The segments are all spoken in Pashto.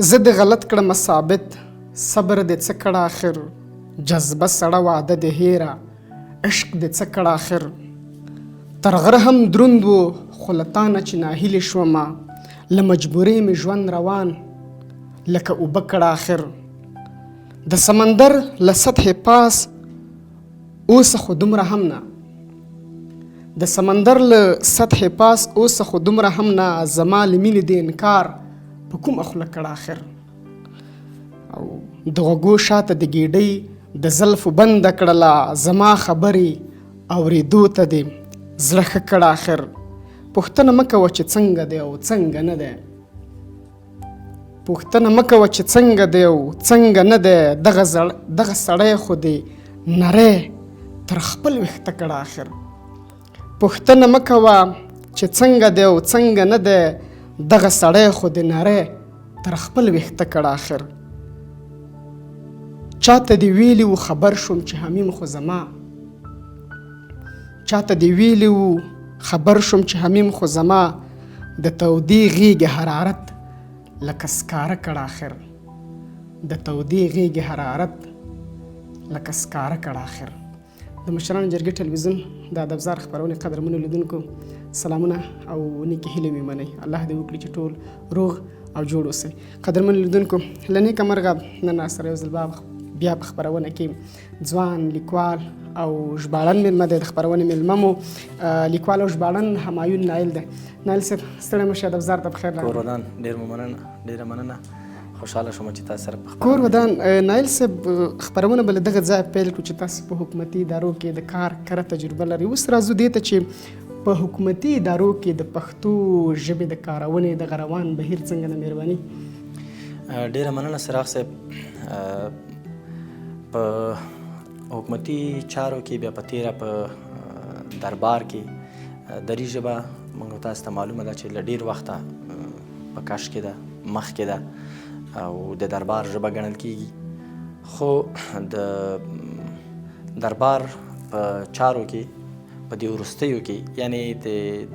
زه د غلط کړم ثابت، صبر دې څه کړه آخر، جذبه سړه واده دې هیره، عشق دې څه کړه آخر. تر غره هم دروند و خو له تا نه چې ناهیلې شومه، له مجبورۍ مې ژوند روان لکه اوبه کړه آخر. د سمندر له سطح پاس اوسه خو دومره هم نه، د سمندر له سطح پاس اوسه خو دومره هم نه، زما له مینې د انکار په کومه خوله کړه آخر. او د غوږو شاته د ګیډۍ د زلفو بنده کړله، زما خبرې اورېدو ته دې زړه ښه کړه آخر. پوښتنه مه کوه چې څنګه دی او څنګه نه دی، پوښتنه مه کوه چې څنګه دی او څنګه نه دی، دغه سړی خو دې نری تر خپل ویښته کړه آخر. پوښتنه مه کوه چې څنګه دی او څنګه نه دی، دغه سړی خو دې نری تر خپل ویښته کړه آخر. چاته دې ویلي و خبر شوم چې حمیم خو زما، چاته دې ویلي و خبر شوم چې حمیم خو زما، د تودې غېږې حرارت لکه سکاره کړه آخر، د تودې غېږې حرارت لکه سکاره کړه آخر. د مشرانو جرګې ټلویزیون د ادبزار خپرونې قدرمنو لیدونکو سلامونه او نیکې هیلې مې منئ. الله دې وکړي چې ټول روغ او جوړ اوسئ. قدرمنو لیدونکو له نیکه مرغه نن سره یو ځل بیا په خپرونه کې ځوان لیکوال او ژباړن مېلمه دی. د خپرونې مېلمه مو لیکوال او ژباړن همایون نایل دی. نایل صاحب ستړی مه شئ، ادبزار ته بخیر راغلی. کور ودان ډېره مننه، خوشحاله شوم چې تاسو سره په کور ودان. نایل صاحب خپرونه به له دغه ځایه پیل کړو چې تاسو په حکومتي ادارو کې د کار کره تجربه لرئ. اوس راځو دې ته چې په حکومتي ادارو کې د پښتو ژبې د کارونې دغه روان بهیر څنګه د مهرباني. ډېره مننه سراغ صاحب. په حکومتي چارو کې بیا په تیره په دربار کې دري ژبه موږ تاسو ته معلومه ده چې له ډېر وخته په کش کې ده، مخکې ده او د دربار ژبه ګڼل کېږي. خو د دربار په چارو کې په دې وروستیو کې، یعنی د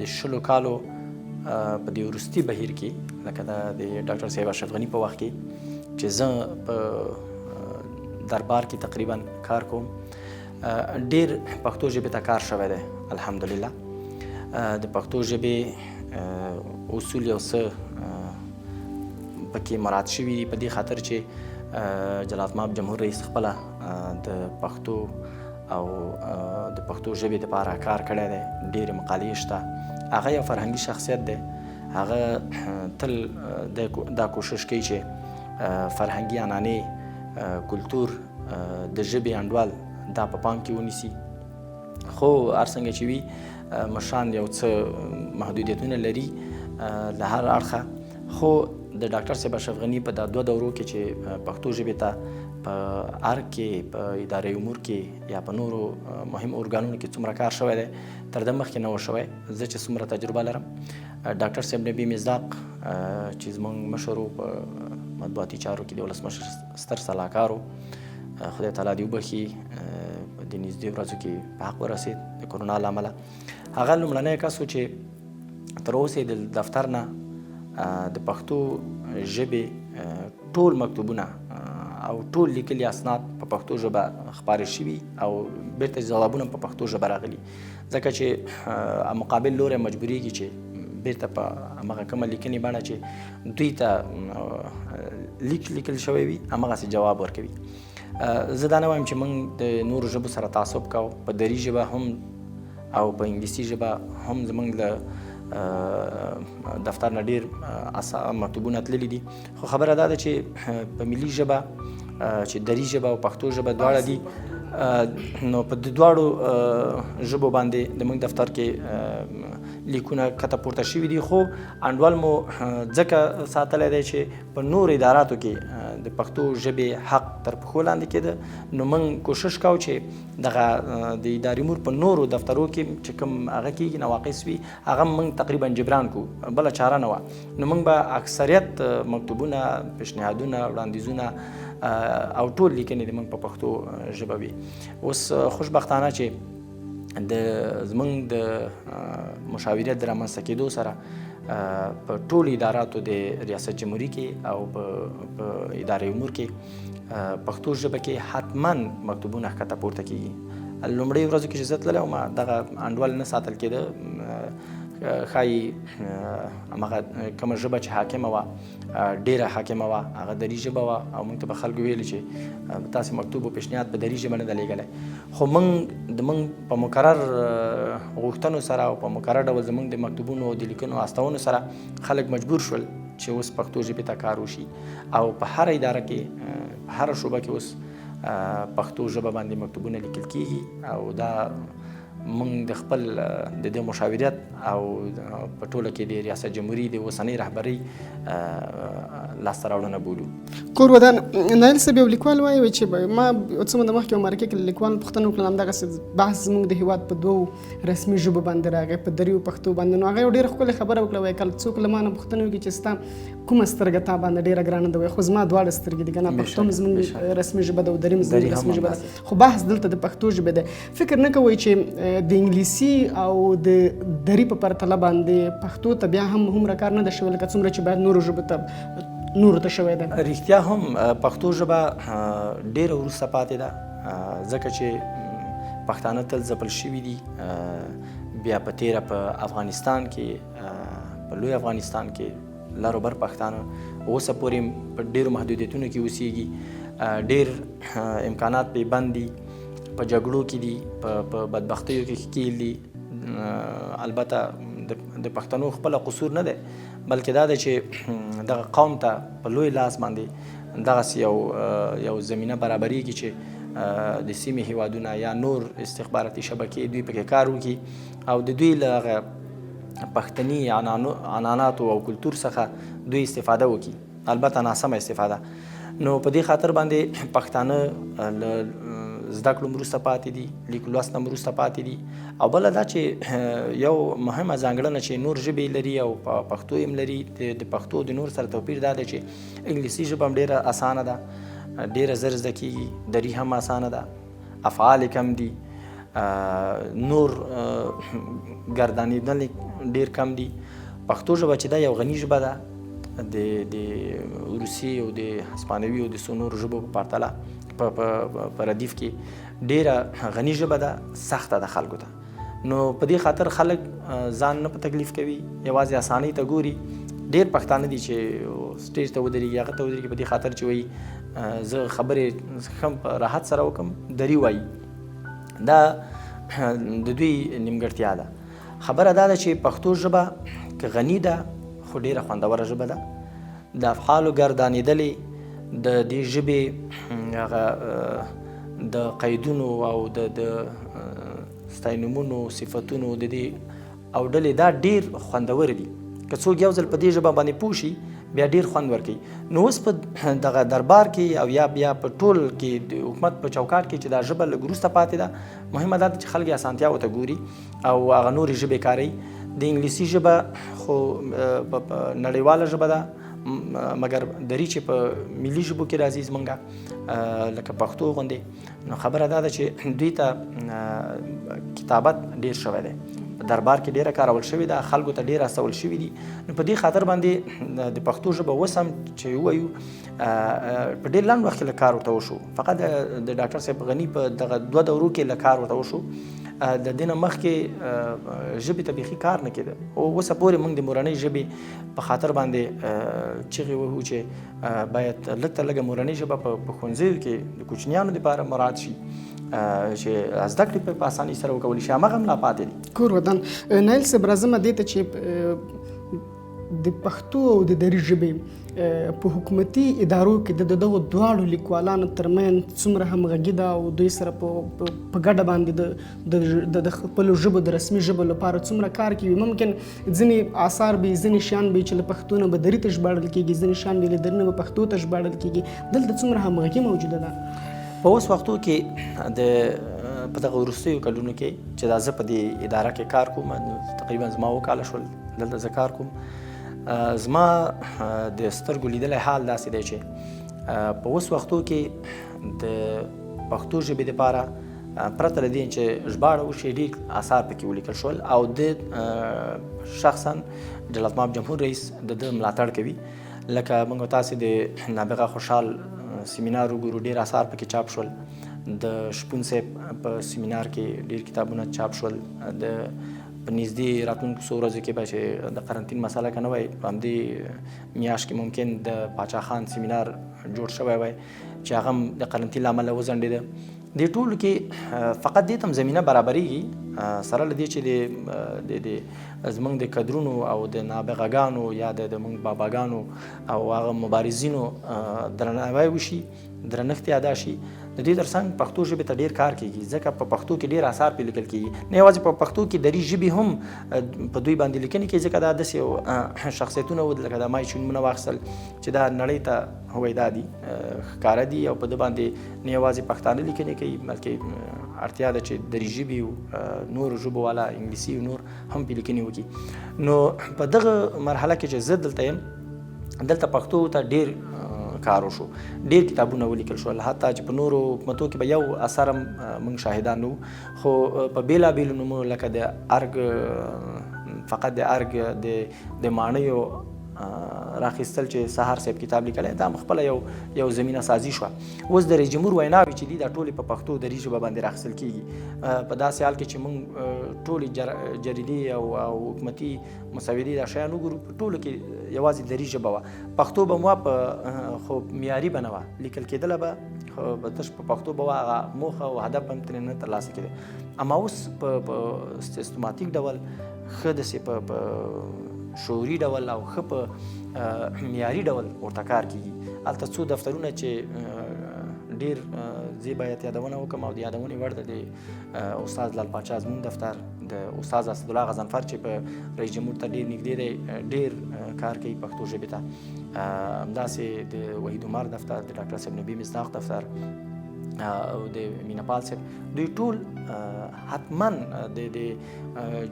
20 کالو په دې وروستي بهیر کې، لکه د ډاکټر صاحب اشرف غني په وخت کې چې زه په دربار کې تقریبا کار کوم، ډېر پښتو ژبې ته کار شوی دی الحمدلله. د پښتو ژبې اصول یو څه پکې مراعات شوي دي، په دې خاطر چې جلالت مآب جمهور رئیس خپله د پښتو او د پښتو ژبې دپاره کار کړی دی. ډېرې مقالې شته. هغه یو فرهنګي شخصیت دی. هغه تل دا کوشش کوي چې فرهنګي عنعنې، کلتور، د ژبې انډول دا په پام کې ونیسي. خو هر څنګه چې وي مشران یو څه محدودیتونه لري له هر اړخه. خو د ډاکټر صاحب اشرف غني په دا 2 دورو کې چې پښتو ژبې ته په ارګ کې، په ادارې امور کې یا په نورو مهم ارګانونو کې څومره کار شوی دی، تر ده مخکې نه و شوی. زه چې څومره تجربه لرم، ډاکټر صاحب نبي مصداق چې زموږ مشر و په مطبوعاتي چارو کې، د ولسمشر ستر سلاکار و، خدای تعالی دې وبخي، په دې نږدې ورځو کې په حق ورسېد د کرونا له امله. هغه لومړنی کس و چې تر اوسه د دفتر نه د پښتو ژبې ټول مکتوبونه او ټول لیکلي اسناد په پښتو ژبه خپاره شوي او بیرته ځوابونه په پښتو ژبه راغلي، ځکه چې مقابل لوری مجبوریږي چې بیرته په همغه کومه لیکنې بڼه چې دوی ته لیکل شوی وي همغسې جواب ورکوي. زه دا نه وایم چې موږ د نورو ژبو سره تعصب کوو. په دري ژبه هم او په انګلیسي ژبه هم زموږ له دفتر نه ډېر مکتوبونه تللي دي. خو خبره دا ده چې په ملي ژبه چې دري ژبه او پښتو ژبه دواړه دي، نو په دواړو ژبو باندې د موږ دفتر کې لیکونه کته پورته شوي دي. خو انډول مو ځکه ساتلی دی چې په نورو اداراتو کې د پښتو ژبې حق تر پښو لاندې کېده، نو موږ کوشش کوو چې دغه د ادارې امور په نورو دفترو کې چې کوم هغه کېږي نواقص وي، هغه موږ تقریبا جبران کړو، بله چاره نه وه. نو موږ به اکثریت مکتوبونه، پیشنهادونه، وړاندیزونه او ټول لیکنې د موږ په پښتو ژبه وي. اوس خوشبختانه چې زمونږ د مشاوریت د رامنځته کېدو سره په ټولو اداراتو د ریاست جمهوري کې او په ادارې امور کې پښتو ژبه کې حتما مکتوبونه ښکته پورته کېږي. لومړۍ ورځو کې چې زه تللی وم دغه انډول نه ساتل کېده، ښایي همغه کومه ژبه چې حاکمه وه ډېره حاکمه وه هغه دري ژبه وه او موږ ته به خلکو ویلي چې تاسې مکتوب و پیشنهاد په دري ژبه نه ده لیږلی. خو موږ په مقرر غوښتنو سره او په مقرر ډول زموږ د مکتوبونو او د لیکنو استونو سره خلک مجبور شول چې اوس پښتو ژبې ته کار وشي او په هره اداره کې په هره شعبه کې اوس پښتو ژبه باندې مکتوبونه لیکل کېږي او دا موږ د خپل د دې مشاورت او په ټوله کې د ریاست جمهوري د اوسنۍ رهبرۍ لاسته راوړنه بولو. کور ودان نایل صاحب یو لیکوال وایي چې ما څه موده مخکې یو مرکه کې لیکوال پوښتنه وکړله همدغسې بحث زموږ د هېواد په دوو رسمي ژبو باندې راغی په دري او پښتو باندې. نو هغه یو ډېره ښکلې خبره وکړه، وایي کله څوک له ما نه پوښتنه وکړي چې ستا کومه سترګه تا باندې ډېره ګرانه ده، وایي خو زما دواړه سترګې دي که نه، پښتو هم زموږ رسمي ژبه ده او دري هم زموږ رسمي ژبه ده، خو بحث دلته د پښتو ژبې دی. فکر نه کوئ چې د انګلیسي او د دري په پرتله باندې پښتو ته بیا هم هومره کار نه ده شوی لکه څومره چې باید نورو ته شوی ده؟ رښتیا هم پښتو ژبه ډېره وروسته پاتې ده، ځکه چې پښتانه تل ځپل شوي دي. بیا په تیره په افغانستان کې په لوی افغانستان کې لروبر پښتانه اوسه پورې په ډېرو محدودیتونو کې اوسیږي، ډېر امکانات پې بند دي، په جګړو کې دي، په بدبختیو کې ښکیل دي. البته د پښتنو خپله قصور نه دی بلکې دا دی چې دغه قوم ته په لوی لاس باندې دغسې یو زمینه برابریږي چې د سیمې هیوادونه یا نور استخباراتي شبکې دوی پکې کار وکړي او د دوی له هغه پښتني عنعناتو او کلتور څخه دوی استفاده وکړي، البته ناسمه استفاده. نو په دې خاطر باندې پښتانه له زده کړو وروسته پاتې دي، لیک لوست نه وروسته پاتې دي. او بله دا چې یو مهمه ځانګړنه چې نور ژبې لري او پښتو هم لري، د پښتو د نور سره توپیر دا دی چې انګلیسي ژبه هم ډېره اسانه ده، ډېره زر زده کېږي، دري هم اسانه ده، افعال کم دي، نور ګردانېدل ډېر کم دي. پښتو ژبه چې دا یو غني ژبه ده د روسي او د هسپانوي او د څو نورو ژبو په پرتله په ردیف کې ډېره غني ژبه ده، سخته ده خلکو ته. نو په دې خاطر خلک ځان نه په تکلیف کوي، یوازې اسانۍ ته ګوري. ډېر پښتانه دي چې سټیج ته ودرېږي، هغه ته ودرېږي په دې خاطر چې وایي زه خبرې ښه په راحت سره وکړم، دري وایي. دا د دوی نیمګړتیا ده. خبره دا ده چې پښتو ژبه که غني ده خو ډېره خوندوره ژبه ده. د افعالو ګردانېدلې د دې ژبې هغه د قیدونو او د ستاینومونو صفتونو د دې او ډلې دا ډېر خوندور دي. که څوک یو ځل په دې ژبه باندې پوه شي بیا ډېر خوند ورکوي. نو اوس په دغه دربار کې او یا بیا په ټول کې د حکومت په چوکاټ کې چې دا ژبه لږ وروسته پاتې ده، مهمه دا ده چې خلک یې اسانتیاوو ته ګوري او هغه نورې ژبې کاروي. د انګلیسي ژبه خو نړیواله ژبه ده، مګر دري چې په ملي ژبو کې راځي زمونږه لکه پښتو غوندې، نو خبره دا ده چې دوی ته کتابت ډېر شوی دی، په دربار کې ډېره کارول شوې ده، خلکو ته ډېر استول شوي دي. نو په دې خاطر باندې د پښتو ژبه اوس هم چې ووایو په ډېر لنډ وخت کې له کار ورته وشو. فقط د ډاکټر صاحب غني په دغه 2 دورو کې له کار ورته وشو. د دې نه مخکې ژبې ته بیخي کار نه کېده. اوسه پورې موږ د مورنۍ ژبې په خاطر باندې چغې وهو چې باید لږ تر لږه مورنۍ ژبه په ښوونځیو کې د کوچنیانو دپاره مراعات شي چې زده کړې په اسانۍ سره وکولی شي. هماغه هم لا پاتې دي. کور ودان نایل صاحب راځم دې ته چې د پښتو او د دري ژبې په حکومتي ادارو کې د دغو دواړو لیکوالانو ترمنځ څومره همغږي ده او دوی سره په ګډه باندې د خپلو ژبو د رسمي ژبو لپاره څومره کار کوي. ممکن ځینې آثار به ځینې شیان به چې له پښتو نه به دري ته ژباړل کېږي، ځینې شیان به له دري نه به پښتو ته ژباړل کېږي. دلته څومره همغږي موجوده ده؟ په اوس وختو کې په دغه وروستیو کلونو کې چې دا زه په دې اداره کې کار کوم، تقریبا زما 2 کاله شول دلته زه کار کوم، زما د سترګو لیدلی حال داسې دی چې په اوس وختو کې د پښتو ژبې دپاره پرته له دې چې ژباړه وشي ډېر اثار پکې ولیکل شول او د شخصا جلالت مآب جمهور رئیس د ده ملاتړ کوي. لکه موږ تاسې د نابغه خوشحال سیمینار وګورو، ډېر اثار پکې چاپ شول. د شپون صاحب په سیمینار کې ډېر کتابونه چاپ شول. د په نږدې راتلونکو څو ورځو کې به چې د قرنطین مسله که نه وای، په همدې میاشت کې ممکن د پاچا خان سیمینار جوړ شوی وای چې هغه هم د قرنطین له امله وځنډېده. دې ټولو کې فقط دې ته هم زمینه برابرېږي سره له دې چې د زموږ د کدرونو او د نابغهګانو یا د موږ باباګانو او هغه مبارزینو درناوی وشي، درنښت یې ادا شي. د دې ترڅنګ پښتو ژبې ته ډېر کار کېږي، ځکه په پښتو کې ډېر اثار پرې لیکل کېږي. نه یوازې په پښتو کې دري ژبې هم په دوی باندې لیکنې کوي، ځکه دا داسې یو شخصیتونه وو لکه د مای چې نومونه واخیستل چې دا نړۍ ته هویدا دي، ښکاره دي او په ده باندې نه یوازې پښتانه لیکنې کوي بلکې اړتیا ده چې دري ژبې او نورو ژبو والا انګلیسي او نور هم پرې لیکنې وکړي. نو په دغه مرحله کې چې زه دلته یم، دلته پښتو ته ډېر کار وشو، ډېر کتابونه ولیکل شول. حتی چې په نورو حکومتو کې به یو اثر هم موږ شاهدان نه وو، خو په بېلابېلو نومونو لکه د ارګ، فقط د ارګ د ماڼیو راخیستل چې سهار صاحب کتاب لیکلی، دا هم خپله یو زمینه سازي شوه. اوس د رئیس جمهور ویناوې چې دي دا ټولې په پښتو دري ژبه باندې راخیستل کېږي. په داسې حال کې چې موږ ټولې جریدې او حکومتي مسودې دا شیان وګورو، په ټولو کې یوازې دري ژبه وه. پښتو به مو په خو معیاري به نه وه، لیکل کېدله به خو به تش په پښتو به وه، هغه موخه او هدف به هم ترې نه ترلاسه کېده. اما اوس په سیستماتیک ډول ښه داسې په شعوري ډول او ښه په معیاري ډول ورته کار کېږي. هلته څو دفترونه چې ډېر زه باید یادونه وکړم او د یادونې وړ ده، د استاد لال پاچا ازمون دفتر، د استاد اسدالله غضنفر چې په رئیس جمهور ته ډېر نږدې دی، ډېر کار کوي پښتو ژبې ته. همداسې د وحید عمر دفتر، د ډاکټر صاحب نبي مصداق دفتر او د مینه صاحب، دوی ټول حتما د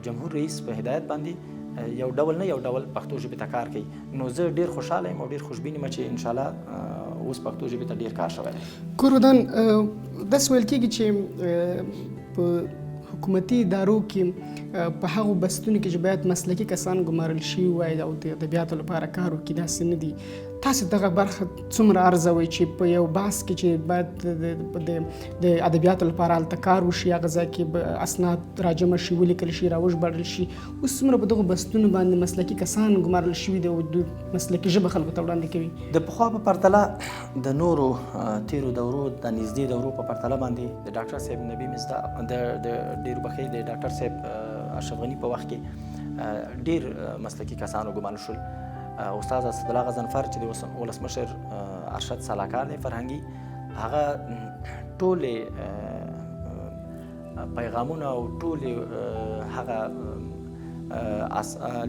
جمهور رئیس په هدایت باندې یو ډول نه یو ډول پښتو ژبې ته کار کوي. نو زه ډېر خوشحاله یم او ډېر خوشبین یم چې انشاءالله اوس پښتو ژبې ته ډېر کار شوی دی. کورودان داسې ویل کېږي چې په حکومتي ادارو کې په هغو بستونو کې چې باید مسلکي کسان ګمارل شوي وای او د ادبیاتو لپاره کار وکړي، داسې نه دي. تاسې دغه برخه څومره ارزوئ چې په یو بحث کې چې باید د ادبیاتو لپاره هلته کار وشي، هغه ځای کې به اسناد راجمع شي، ولیکل شي، راوژباړل شي، اوس څومره په دغو بستونو باندې مسلکي کسان ګمارل شوي دي او دوی مسلکي ژبه خلکو ته وړاندې کوي؟ د پخوا په پرتله د نورو تیرو دورو، د نږدې دورو په پرتله باندې د ډاکټر صاحب نبي مصداق، د ډېر بخښئ د ډاکټر صاحب اشرف غني په وخت کې ډېر مسلکي کسانو ګمارل شول. استاد اسدالله غضنفر چې د ولسمشر ارشد سلاکار دی فرهنګي، هغه ټولې پیغامونه او ټولې هغه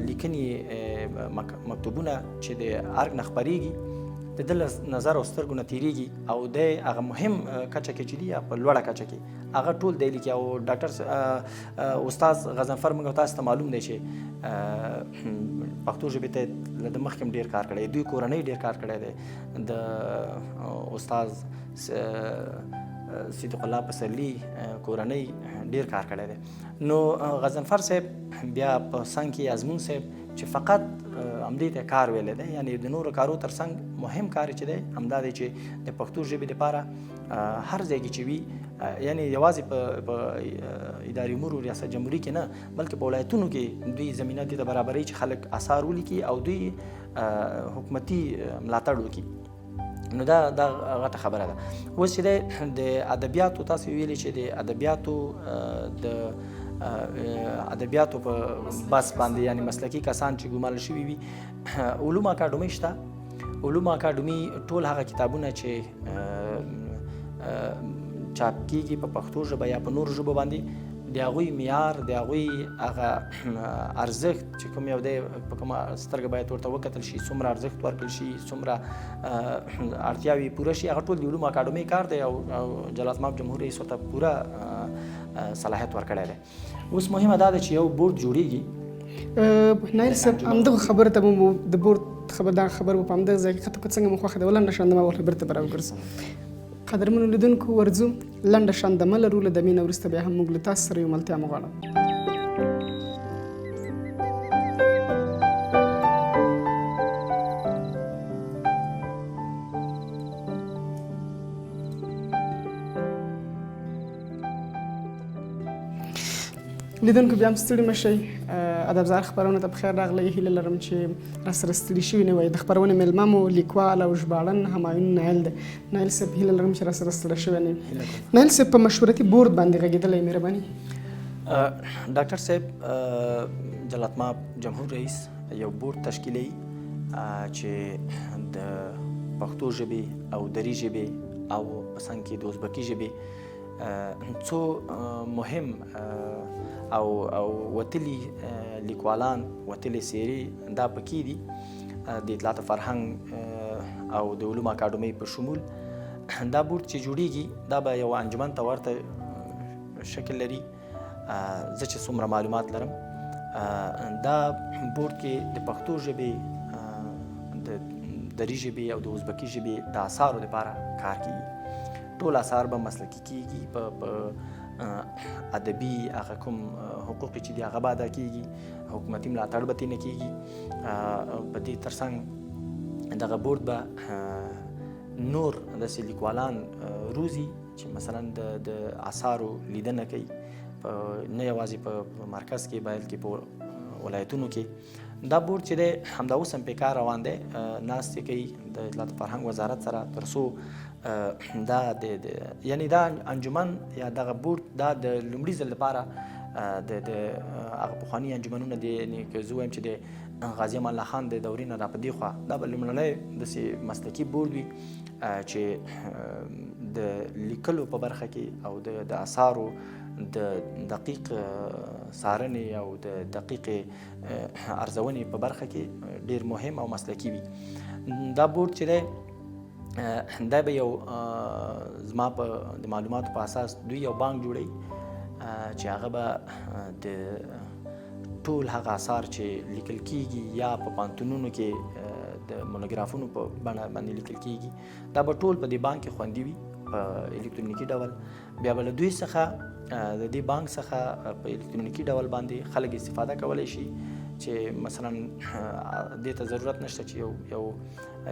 لیکنې مکتوبونه چې د ارګ نه خپرېږي د ده له نظر او سترګو نه تېرېږي او دی هغه مهم کچه کې چې دي یا په لوړه کچه کې هغه ټول دی لیکي. او ډاکټر استاد غضنفر موږ تاسو ته معلوم دی چې پښتو ژبې ته له ده مخکې هم ډېر کار کړی، دوی کورنۍ ډېر کار کړی دی. د استاد صدیق الله پسرلي کورنۍ ډېر کار کړی دی. نو غضنفر صاحب بیا په څنګ کې ازمون صاحب چې فقط همدې ته کار ویلی دی، یعنې د نورو کارو تر څنګ مهم کار چې دی همدا دی چې د پښتو ژبې دپاره هر ځای کې چې وي، یعنې یوازې په ادارې امورو ریاست جمهوري کې نه بلکې په ولایتونو کې دوی زمینه دې ته برابروي چې خلک اثار ولیکي او دوی حکومتي ملاتړ وکړي. نو دا غټه خبره ده. اوس چې دی د ادبیاتو، تاسو ویلي چې د ادبیاتو په بس باندې یعنې مسلکي کسان چې ګمارل شوي وي، علوم اکاډمۍ شته. علوم اکاډمي ټول هغه کتابونه چې چاپ کېږي په پښتو ژبه یا په نورو ژبو باندې، د هغوی معیار، د هغوی هغه ارزښت چې کوم یو دی په کومه سترګه باید ورته وکتل شي، څومره ارزښت ورکړل شي، څومره اړتیاوې پوره شي، هغه ټول د علومو اکاډمۍ کار دی او جلالت مآب جمهور رئیس ورته پوره صلاحیت ورکړی دی. اوس مهمه دا ده چې یو بورډ جوړېږي. نایل صاحب همدغه خبره ته مو د بورډ خبر په همدغه ځای کې څنګه مو خوښه ده، ولنډه شانده ما ورته بیرته به راوګرځم. قدرمنو لیدونکو ورځو لنډه شاندمه لرو له دمې نه وروسته بیا هم موږ له تاسو سره یو ملتیا مو غواړو. لیدونکو بیا هم ستړي مه شئ. ادبزار خپرونه ته پخیر راغلی. هیله لرم چې راسره ستړي شوي نه وئ. د خپرونې میلمه مو لیکوال او ژباړن همایون نایل دی. نایل صاحب هیله لرم چې راسره ستړي شوي نه وي. نایل صاحب په مشورتي بورډ باندې غږېدلی، مهرباني. ډاکټر صاحب جلات مآب جمهور رئیس یو بورډ تشکیلوي چې د پښتو ژبې او دري ژبې او په څنګ کې د ازبکي ژبې څو مهم او وتلي لیکوالان، وتلي څیرې دا پکې دي. د اطلاعات فرهنګ او د علومو اکاډمۍ په شمول دا بورډ چې جوړیږي دا به یو انجمن ته ورته شکل لري. زه چې څومره معلومات لرم دا بورډ کې د پښتو ژبې، د دري ژبې او د ازبکي ژبې د اثارو لپاره کار کیږي. ټول اثار به مسلکي کیږي، په ادبي هغه کوم حقوق چې دي هغه به ادا کیږي، حکومتي ملاتړ به ترې نه کیږي. په دې ترڅنګ دغه بورډ به نور داسې لیکوالان روزي چې مثلا د اثارو لیدنه کوي، نه یوازې په مرکز کې بلکې په ولایتونو کې. دا بورډ چې دی همدا اوس هم پې کار روان دی، ناستې کوي د اطلاعات فرهنګ وزارت سره تر څو دا یعنی دا انجمن یا دغه بورډ دا د لومړي ځل لپاره د هغه پخواني انجمنونه دي، یعنې که زه وایم چې د غازي امان الله خان د دورې نه را په دې خوا دا به لومړنی داسې مسلکي بورډ وي چې د لیکلو په برخه کې او د اثارو د دقیق څارنې او د دقیقې ارزونې په برخه کې ډېر مهم او مسلکي وي. دا بورډ چې دی دا به یو زما په د معلوماتو په اساس دوی یو بانک جوړوي چې هغه به د ټول هغه اثار چې لیکل کیږي یا په پوهنتونونو کې د مونوګرافونو په بڼه باندې لیکل کیږي دا به ټول په دې بانک کې خوندي وي په الکترونیکي ډول. بیا به له دوی څخه د دې بانک څخه په الکترونیکي ډول باندې خلک استفاده کولی شي چې مثلا دې ته ضرورت نشته چې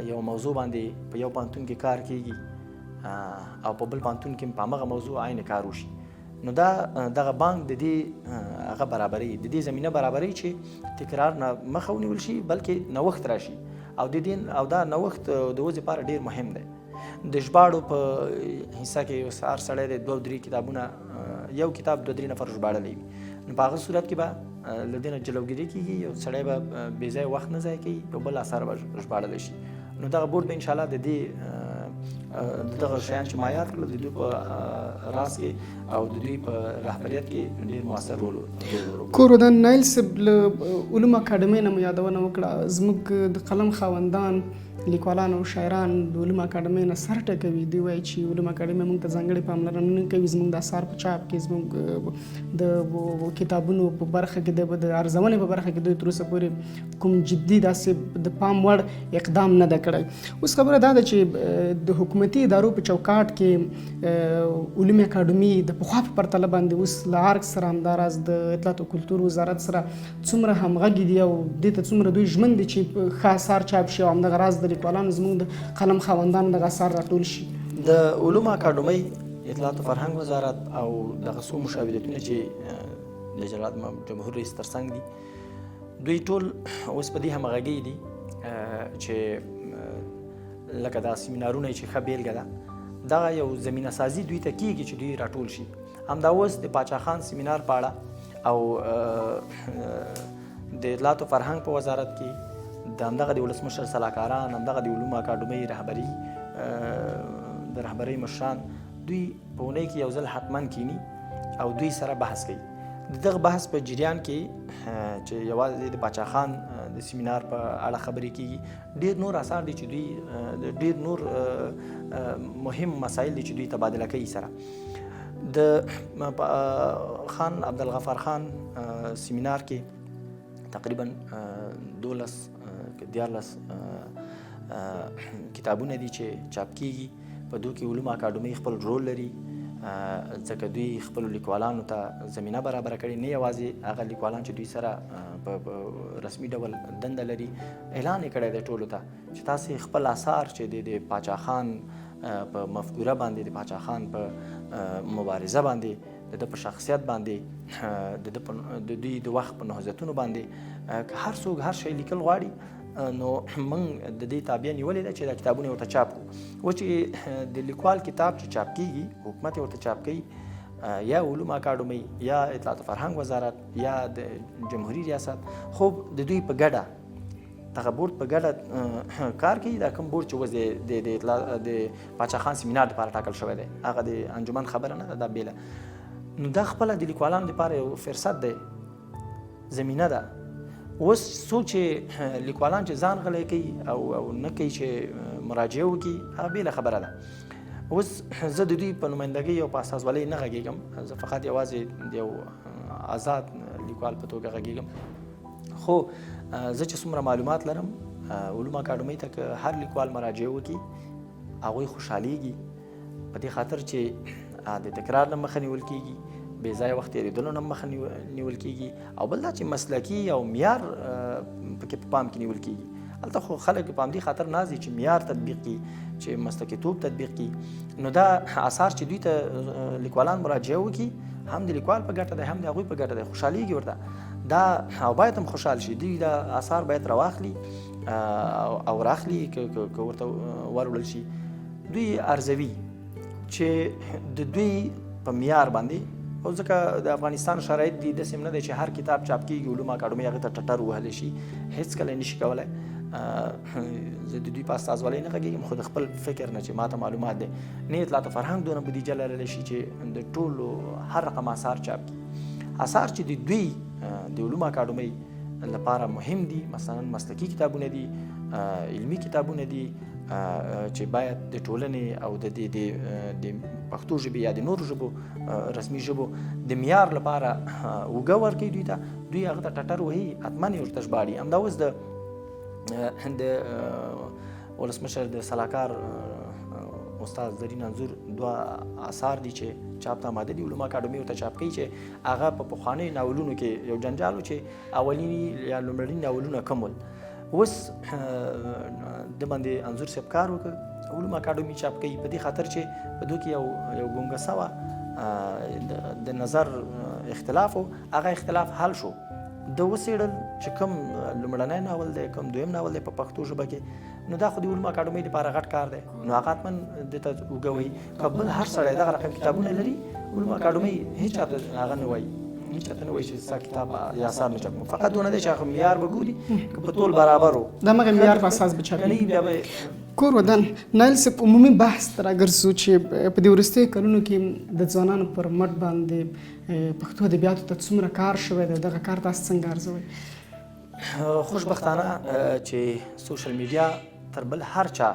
یو موضوع باندې په یو پوهنتون کې کار کیږي او په بل پوهنتون کې په همغه موضوع عین کار وشي. نو دغه بانک د دې هغه برابري، د دې زمینه برابري چې تکرار نه مخه ونیول شي بلکې نوښت راشي او د دې او دا نوښت د اوس لپاره ډېر مهم دی. د ژباړو په حصه کې هر سړی د 2-3 کتابونه، یو کتاب 2-3 نفر ژباړلی وي، نو په هغه صورت کې به له دې نه جلوګیري کیږي، یو سړی به بې ځایه وخت نه ضایع کوي، په بل اثر به ژباړلی شي. نو دغه بورډ به انشاءالله د دې دغه شیان چې ما یاد کړل د دوی په راس کې او د دوی په رهبریت کې ډېر مؤثر رول ولوباوه. کورودن نایل صاحب له علومو اکاډمۍ نه مو یادونه وکړه. زموږ د قلم خاوندان، لیکوالان او شاعران د علومو اکاډمۍ نه سر ټکوي. دوی وایي چې علومو اکاډمۍ موږ ته ځانګړې پاملرنه نه کوي، زموږ د اثار په چاپ کې، زموږ د کتابونو په برخه کې، د ارزونې په برخه کې دوی تر اوسه پورې کوم جدي داسې د پام وړ اقدام نه ده کړی. اوس خبره دا ده چې د حکومتي ادارو په چوکاټ کې علومي اکاډمي د پخوا په پرتله باندې اوس له ارګ سره همداراز د اطلاعات او کلتور وزارت سره څومره همغږي دي او دې ته څومره دوی ژمن دي چې ښه اثار چاپ شي او همدغه راز د لیکوالانو زموږ د قلم خاوندانو دغه اثار راټول شي. د علومو اکاډمۍ، اطلاعات او فرهنګ وزارت او دغه څو مشاورتونه چې د جلات مآب جمهور رئیس ترڅنګ دي، دوی ټول اوس په دې همغږي دي چې لکه دا سیمینارونه چې ښه بیلګه ده، دغه یو زمینه سازي دوی ته کیږي چې دوی راټول شي. همدا اوس د پاچا خان سیمینار په اړه او د اطلاعات او فرهنګ په وزارت کې د همدغه د ولسمشر سلاکاران، همدغه د علومو اکاډمۍ د رهبرۍ مشران، دوی په اونۍ کې یو ځل حتما کینی او دوی سره بحث کوي. د دغه بحث په جریان کې چې یوازې د پاچا خان د سیمینار په اړه خبرې کیږي، ډېر نور اثار دي چې دوی ډېر نور مهم مسایل دي چې دوی تبادله کوي سره. د خان عبدالغفار خان سیمینار کې تقریبا 12-14 کتابونه دي چې چاپ کیږي په دوی کې علوم اکاډمۍ خپل رول لري، ځکه دوی خپلو لیکوالانو ته زمینه برابره کړې، نه یوازې هغه لیکوالان چې دوی سره په رسمي ډول دنده لري، اعلان یې کړی دی ټولو ته چې تاسې خپل اثار چې د پاچا خان په مفکوره باندې، د پاچا خان په مبارزه باندې، د ده په شخصیت باندې، د دوی د وخت په نهضتونو باندې که هر څوک هر شی لیکل غواړي، نو موږ د دې تابع نیولې ده چې دا کتابونه ورته چاپ کړو. و چې د لیکوال کتاب چې چاپ کیږي، حکومت ورته چاپ کوي، یا علوم اکاډمۍ یا اطلاعات او فرهنګ وزارت یا د جمهوري ریاست، خو د دوی په ګډه دغه بورډ په ګډه کار کوي. دا کوم بورډ چې اوس د پاچا خان سیمینار لپاره ټاکل شوی دی، هغه د انجمن خبره نه ده، دا بیله. نو دا خپله د لیکوالانو لپاره یو فرصت دی، زمینه ده. اوس څوک چې لیکوالان چې ځان غلی کوي او نه کوي چې مراجعه وکړي، هغه بیله خبره ده. اوس زه د دوی په نمایندګۍ او په استازولۍ نه غږېږم، زه فقط یوازې د یو آزاد لیکوال په توګه غږېږم. خو زه چې څومره معلومات لرم، علوم اکاډمۍ ته که هر لیکوال مراجعه وکړي، هغوی خوشحالیږي، په دې خاطر چې د تکرار نه مخه نیول کېږي، بې ځایه وخت تېرېدلو نه مخه نیول کېږي، او بل دا چې مسلکي او معیار پکې په پام کې نیول کېږي. هلته خو خلک په همدې خاطر ناز دي چې معیار تطبیق کړي، چې مسلکیتوب تطبیق کړي. نو دا اثار چې دوی ته لیکوالان مراجعه وکړي، هم د لیکوال په ګټه دی، هم د هغوی په ګټه دی، خوشحالېږي ورته دا، او باید هم خوشحال شي. دوی دا اثار باید راواخلي او راخلي، که ورته وروړل شي، دوی ارزوي چې د دوی په معیار باندې. او ځکه د افغانستان شرایط دي داسې نه دی چې هر کتاب چاپ کېږي علوم اکاډمۍ هغې ته ټټر وهلی شي، هېڅکله نشي کولی. زه د دوی په استازولۍ نه غږېږم، خو د خپل فکر نه چې ماته معلومات دی، نه اطلاعات او فرهنګ دونه بودیجه لرلی شي چې د ټولو هر رقم اثار چاپ کړي. اثار چې د دوی د علوم اکاډمۍ لپاره مهم دي، مثلا مسلکي کتابونه دي، علمي کتابونه دي، چې باید د ټولنې او د پښتو ژبې یا د نورو ژبو رسمي ژبو د معیار لپاره اوږه ورکوي دوی ته، دوی هغه ته ټټر وهي، حتما یې ورته ژباړي. همدا اوس د ولسمشر د سلاکار استاد زرین انځور دوه اثار دي چې چاپ ته آماده دي، علوم اکاډمۍ ورته چاپ کوي، چې هغه په پخوانیو ناولونو کې یو جنجال و چې اولینی یا لومړني ناولونه کم ول. اوس د باندې انځور صاحب کار وکړ، علوم اکاډمۍ چاپ کوي، په دې خاطر چې په دوی کې یو ګونګسه وه، د نظر اختلاف و، هغه اختلاف حل شو. د وڅېړل چې کوم لومړنی ناول دی، کوم دویم ناول دی په پښتو ژبه کې، نو دا خو د علوم اکاډمۍ لپاره غټ کار دی، نو هغه حتما دې ته اوږه وهي. که بل هر سړی دغه رقم کتابونه لري، علوم اکاډمۍ هېڅ چا ته هغه نه وایي، هېڅ چا ته نه وایي چې ستا کتاب یا اثار نه چاپ کوم، فقط دونه دی چې هغه معیار به ګوري، که په ټول برابر و د همغه معیار په اساس به چاپېږي. بیا به کور ودان نایل صاحب، عمومي بحث ته راګرځو چې په دې وروستیو کلونو کې د ځوانانو پر مټ باندې پښتو ادبیاتو ته څومره کار شوی دی، دغه کار تاسو څنګه ارزوئ؟ خوشبختانه چې سوشل میډیا تر بل هر چا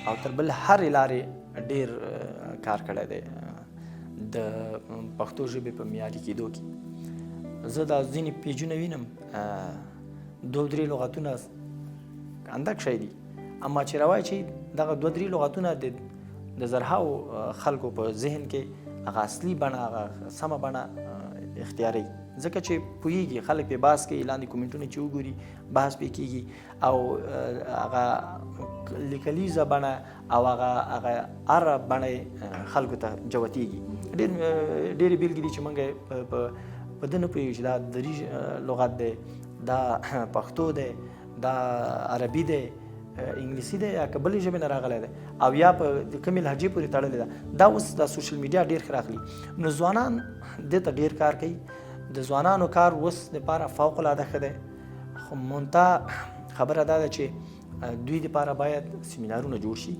او تر بل هرې لارې ډېر کار کړی دی د پښتو ژبې په معیاري کېدو کې. زه دا ځینې پیجونه وینم، 2-3 لغتونه اندک شی دي، اما چې روایي چې دغه 2-3 لغتونه د زرهاو خلکو په ذهن کې هغه اصلي بڼه، هغه سمه بڼه اختیاري، ځکه چې پوهېږي خلک پې بحث کوي، لاندې کومنټونه چې وګوري بحث پې کېږي، او هغه لیکلیزه بڼه او هغه هره بڼه خلکو ته جوتېږي. ډېرې بېلګې دي چې موږ په ده نه پوهېږو چې دا دري لغت دی، دا پښتو دی، دا عربي دی، انګلیسي دی، یا که بلې ژبې نه راغلی دی، او یا په کومې لهجې پورې تړلې ده. دا اوس د سوشل میډیا ډېر ښه راغلي، نو ځوانان دې ته ډېر کار کوي. د ځوانانو کار اوس دپاره فوق العاده ښه دی، خو منتها خبره دا ده چې دوی دپاره باید سیمینارونه جوړ شي.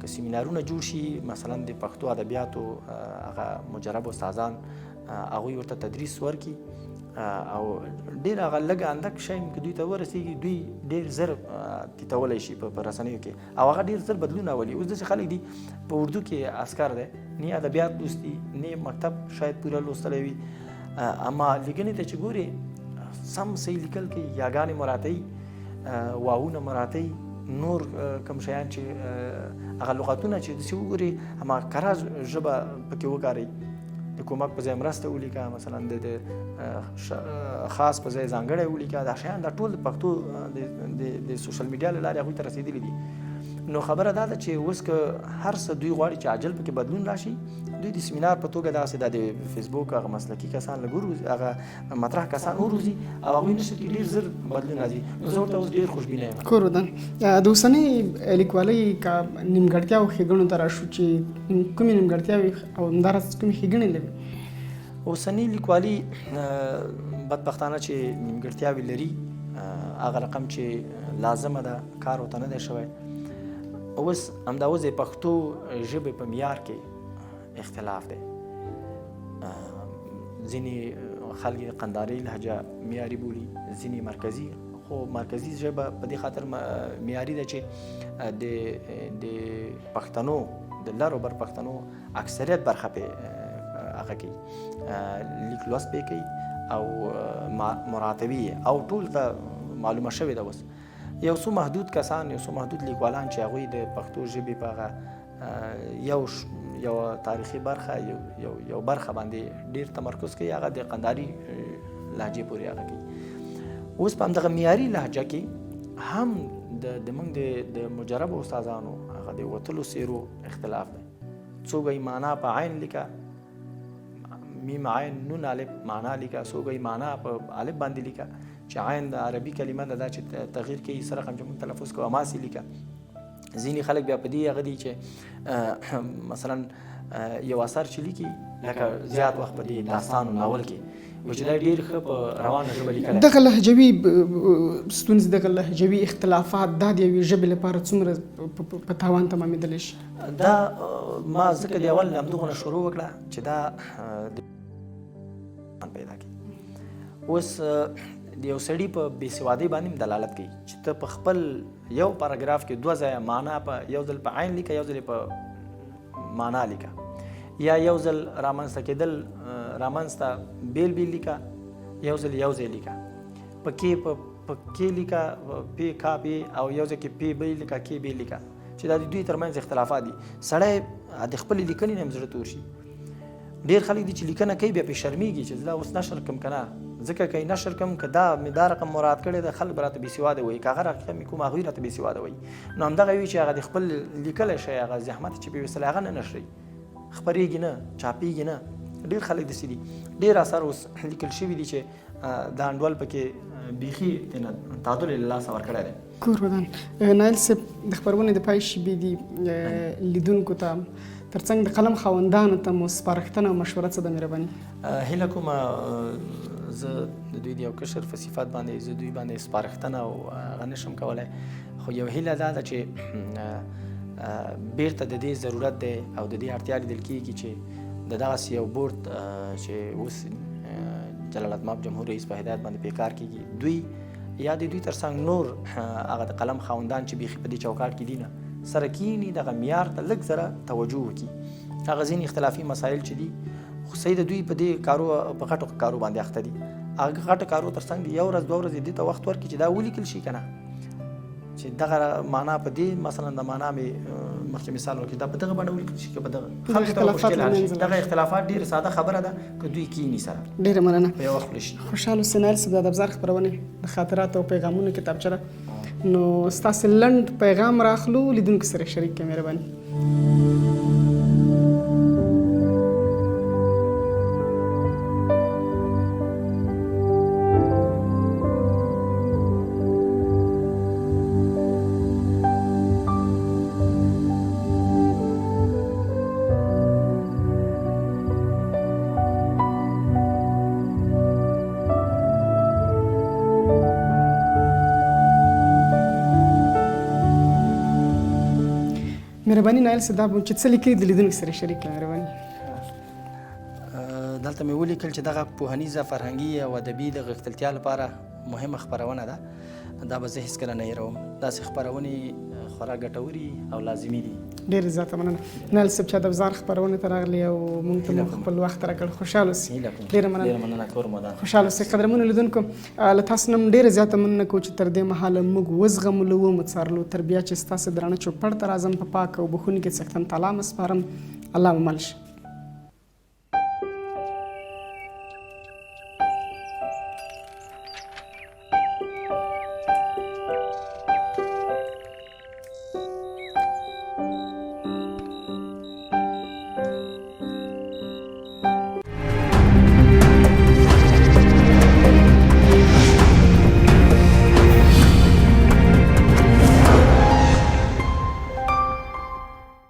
که سیمینارونه جوړ شي، مثلا د پښتو ادبیاتو هغه مجرب استادان هغوی ورته تدریس ورکړي، او ډېر هغه لږ اندک شی که دوی ته ورسېږي، دوی ډېر زر تیتولی شي په رسنیو کې، او هغه ډېر زر بدلون راولي. اوس داسې خلک دي په اردو کې عسکر دی، نه ادبیات لوستي، نه مکتب شاید پوره لوستلی وي، اما لیکنې ته چې ګورې سم صحیح لیکل کوي، یاګانې مراته واوونه مراته نور کوم شیان چې هغه لغتونه چې داسې وګوري هماغه کره ژبه پکې وکاروئ. د کومک په ځای مرسته ولیکه، مثلا د خاص په ځای ځانګړی ولیکه. دا شیان دا ټول د پښتو د سوشل میډیا له لارې هغوی ته رسېدلي دي. نو خبره دا ده چې اوس که هر څه دوی غواړي چې عاجل پکې بدلون راشي، دوی د سیمینار په توګه داسې د فیسبوک هغه مسلکي کسان لږ وروزي، هغه مطرح کسان وروزي او هغوی نشر کړي، ډېر زر بدلون راځي. نو زه ورته اوس ډېر خوشبینه یم. کور ودان د اوسنۍ لیکوالۍ که نیمګړتیاو ښېګڼو ته راشو چې کومې نیمګړتیاوې او همداراز کومې ښېګڼې لري؟ اوسنۍ لیکوالي بدبختانه چې نیمګړتیاوې لري، هغه رقم چې لازمه ده کار ورته نه دی شوی. اوس همدا اوس د پښتو ژبې په معیار کې اختلاف دی. ځینې خلک قندارۍ لهجه معیاري بولي، ځینې مرکزي. خو مرکزي ژبه په دې خاطر معیاري ده چې د پښتنو د لر او بر پښتنو اکثریت برخه پې هغه کوي، لیک لوست پې کوي او مراتبي او ټول ته معلومه شوې ده. اوس یو څو محدود کسان، یو څو محدود لیکوالان چې هغوی د پښتو ژبې په هغه یو تاریخي برخه یو برخه باندې ډیر تمرکز کوي، هغه د قنداري لهجې پورې هغه کوي. اوس په همدغه معیاري لهجه کې هم د موږ د مجربو استادانو هغه د وتلو څیرو اختلاف دی. څوک وایي معنا په عین لیکه، میم عین نون الف معنا لیکه، څوک وایي معنا په الف باندې لیکه چې عین د عربي کلمه ده چې تغییر کوي، سره رقم چې موږ تلفظ کوو اماسي لیکه. ځینې خلک بیا په دې هغه دي چې مثلا یو اثر چې لیکي لکه زیات وخت په دې داستان او ناول کې چې دا ډېر ښه په روانه ژبه لیکلی. دغه لهجوي ستونزې، دغه لهجوي اختلافات دا د یوې ژبې لپاره څومره په تاوان تمامېدلی شي؟ دا ما ځکه د اول همدغه نه شروع وکړه چې دا پیدا کړي. اوس د یو سړي په بېسوادۍ باندې هم دلالت کوي چې ته په خپل یو پاراګراف کې دوه ځایه معنا په یو ځل په عین لیکه، یو ځل په معنا لیکه، یا یو ځل رامنځته کېدل رامنځته بیل لیکه، یو ځل یو ځای لیکه، په کې لیکه پی کا پی، او یو ځای کې پی بی لیکه کې بی لیکه، چې دا د دوی ترمنځ اختلافات دي. سړی د خپلې لیکنې نه هم زړه تور شي. ډېر خلک دي چې لیکنه کوي بیا پرې شرمېږي چې زه اوس نشر کړم که نه، ځکه که یې نشر کړم که دا رقم مراد کړی ده خلک به راته بېسواده وایي، که هغه رقم یې کوم هغوی راته بېسواده وایي. نو همدغه وي چې هغه د خپل لیکلی شی هغه زحمت چې پې ویستلی هغه نه نشري، خپرېږي نه، چاپېږي نه. ډېر خلک داسې دي. ډېر اثار اوس لیکل شوي دي چې دا انډول پکې بیخي تعادل یې له لاسه ورکړی دی. کور ودان نایل صاحب، د خپرونې د پای شېبې دي لیدونکو ته ترڅنګ د قلم خاوندانو ته مو سپارښتنه او مشوره څه ده مهرباني؟ هیله کومه زه د دوی د یو کشر په صفت باندې زه دوی باندې سپارښتنه او هغه نشم کولی، خو یو هیله دا ده چې بیرته د دې ضرورت دی او د دې اړتیا لیدل کېږي چې د دغسې یو بورډ چې اوس جلالتمآب جمهور رئیس په هدایت باندې پې کار کېږي، دوی یا د دوی ترڅنګ نور هغه د قلم خاوندان چې بیخي په دې چوکاټ کې دي نه، سره کینی دغه معیار ته لږ ذره توجه وکړي. هغه ځینې اختلافي مسایل چې دي خو صحیح د دوی په دې کارو په غټو کارو باندې اخته دي، هغه غټو کارو ترڅنګ یو ورځ دوه ورځې دې ته وخت ورکړي چې دا ولیکل شي که نه، چې دغه معنا په دې مثلا د معنا مې مخکې مثال ورکړي دا په دغه باندې ولیکل شي که په دغه خلکو ته مشکل حل شي. دغه اختلافات ډېر ساده خبره ده که دوی کینی سره. ډېره مننه. په یو وخت پلی شي. خوشحال اوسئ نایل صاحب. د ابزار خپرونې د خاطراتو او پیغامونو کتابچه ده، نو ستاسې لنډ پیغام راخلو، لیدونکو سره شریک کړئ مهرباني. مهرباني نایل صاحب، دا به چې څه لیکلي د لیدونکو سره شریک کړئ مهرباني. دلته مې ولیکل چې دغه پوهنیزه، فرهنګي او ادبي د غښتلتیا لپاره مهمه خپرونه ده، دا به زه هېڅکله نه هېروم. داسې خپرونې خورا ګټوري او لازمي دي. ډېر زیاته مننه. نایل صاحب چې ادبزار خپرونې ته راغلی او موږ ته مو خپل وخت راکړ، خوشحاله اوسئ. ډېره مننه. کور مدام خوشحاله اوسئ. قدرمنو لیدونکو، له تاسو نه هم ډېره زیاته مننه کوو چې تر دې مهاله موږ وزغملو، ومڅارلو تر بیا چې ستاسې درانه چوپړ ته راځم په پاک او بخښونکي څښتن تعالی مو سپارم. الله مو مل شه.